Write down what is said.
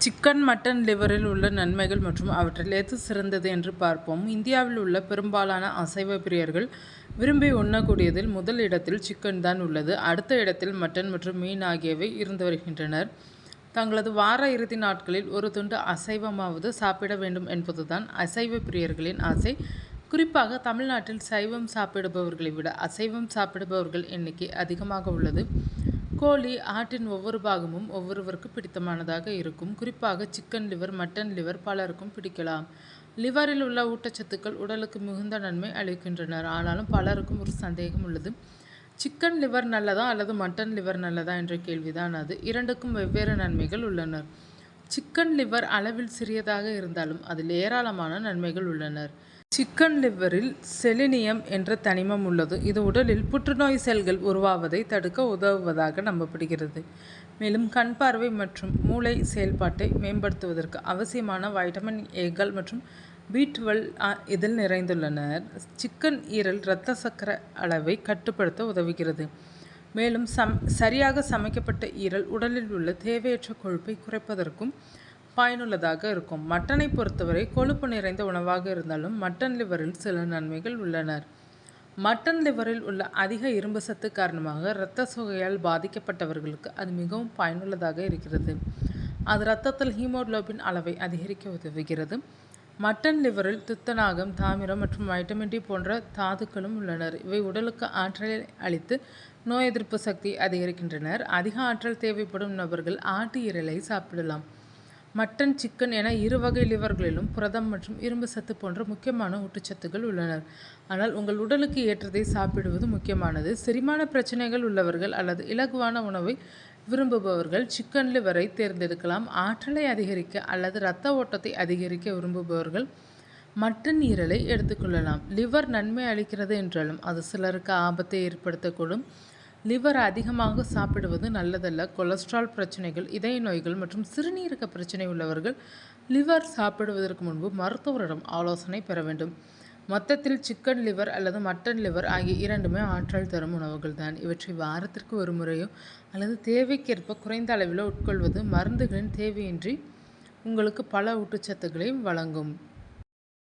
Chicken, mutton, லிவரில் உள்ள நன்மைகள் மற்றும் அவற்றில் எது சிறந்தது என்று பார்ப்போம். இந்தியாவில் உள்ள பெரும்பாலான அசைவ பிரியர்கள் விரும்பி உண்ணக்கூடியதில் முதல் இடத்தில் சிக்கன் தான் உள்ளது. அடுத்த இடத்தில் மட்டன் மற்றும் மீன் ஆகியவை இருந்து வருகின்றனர். தங்களது வார இறுதி நாட்களில் ஒரு துண்டு அசைவமாவது சாப்பிட வேண்டும் என்பதுதான் அசைவ பிரியர்களின் ஆசை. குறிப்பாக தமிழ்நாட்டில் சைவம் சாப்பிடுபவர்களை விட அசைவம் சாப்பிடுபவர்கள் எண்ணிக்கை அதிகமாக உள்ளது. கோழி, ஆட்டின் ஒவ்வொரு பாகமும் ஒவ்வொருவருக்கு பிடித்தமானதாக இருக்கும். குறிப்பாக சிக்கன் லிவர், மட்டன் லிவர் பலருக்கும் பிடிக்கலாம். லிவரில் உள்ள ஊட்டச்சத்துக்கள் உடலுக்கு மிகுந்த நன்மை அளிக்கின்றன. ஆனாலும் பலருக்கும் ஒரு சந்தேகம் உள்ளது. சிக்கன் லிவர் நல்லதா அல்லது மட்டன் லிவர் நல்லதா என்ற கேள்விதான் அது. இரண்டுக்கும் வெவ்வேறு நன்மைகள் உள்ளன. சிக்கன் லிவர் அளவில் சிறியதாக இருந்தாலும் அதில் ஏராளமான நன்மைகள் உள்ளன. சிக்கன் லிவரில் செலினியம் என்ற தனிமம் உள்ளது. இது உடலில் புற்றுநோய் செல்கள் உருவாவதை தடுக்க உதவுவதாக நம்பப்படுகிறது. மேலும் கண் பார்வை மற்றும் மூளை செயல்பாட்டை மேம்படுத்துவதற்கு அவசியமான வைட்டமின் ஏகள் மற்றும் B12 இதில் நிறைந்துள்ளன. சிக்கன் ஈரல் இரத்த சர்க்கரை அளவை கட்டுப்படுத்த உதவுகிறது. மேலும் சரியாக சமைக்கப்பட்ட ஈரல் உடலில் உள்ள தேவையற்ற கொழுப்பை குறைப்பதற்கும் பயனுள்ளதாக இருக்கும். மட்டனை பொறுத்தவரை கொழுப்பு நிறைந்த உணவாக இருந்தாலும் மட்டன் லிவரில் சில நன்மைகள் உள்ளன. மட்டன் லிவரில் உள்ள அதிக இரும்பு சத்து காரணமாக இரத்த சோகையால் பாதிக்கப்பட்டவர்களுக்கு அது மிகவும் பயனுள்ளதாக இருக்கிறது. அது இரத்தத்தில் ஹீமோகுளோபின் அளவை அதிகரிக்க உதவுகிறது. மட்டன் லிவரில் துத்தநாகம், தாமிரம் மற்றும் வைட்டமின் D போன்ற தாதுக்களும் உள்ளனர். இவை உடலுக்கு ஆற்றலை அளித்து நோய் எதிர்ப்பு சக்தியை அதிகரிக்கின்றனர். அதிக ஆற்றல் தேவைப்படும் நபர்கள் ஆட்டு ஈரலை சாப்பிடலாம். மட்டன், சிக்கன் என இரு வகை லிவர்களிலும் புரதம் மற்றும் இரும்பு சத்து போன்ற முக்கியமான ஊட்டச்சத்துக்கள் உள்ளன. ஆனால் உங்கள் உடலுக்கு ஏற்றதை சாப்பிடுவது முக்கியமானது. செரிமான பிரச்சனைகள் உள்ளவர்கள் அல்லது இலகுவான உணவை விரும்புபவர்கள் சிக்கன் லிவரை தேர்ந்தெடுக்கலாம். ஆற்றலை அதிகரிக்க அல்லது இரத்த ஓட்டத்தை அதிகரிக்க விரும்புபவர்கள் மட்டன் ஈரலை எடுத்துக்கொள்ளலாம். லிவர் நன்மை அளிக்கிறது என்றாலும் அது சிலருக்கு ஆபத்தை ஏற்படுத்தக்கூடும். லிவர் அதிகமாக சாப்பிடுவது நல்லதல்ல. கொலஸ்ட்ரால் பிரச்சனைகள், இதய நோய்கள் மற்றும் சிறுநீரக பிரச்சனை உள்ளவர்கள் லிவர் சாப்பிடுவதற்கு முன்பு மருத்துவரிடம் ஆலோசனை பெற வேண்டும். மொத்தத்தில் சிக்கன் லிவர் அல்லது மட்டன் லிவர் ஆகிய இரண்டுமே ஆற்றல் தரும் உணவுகள் தான். இவற்றை வாரத்திற்கு ஒரு முறையோ அல்லது தேவைக்கேற்ப குறைந்த அளவிலோ உட்கொள்வது மருந்துகளின் தேவையின்றி உங்களுக்கு பல ஊட்டச்சத்துக்களை வழங்கும்.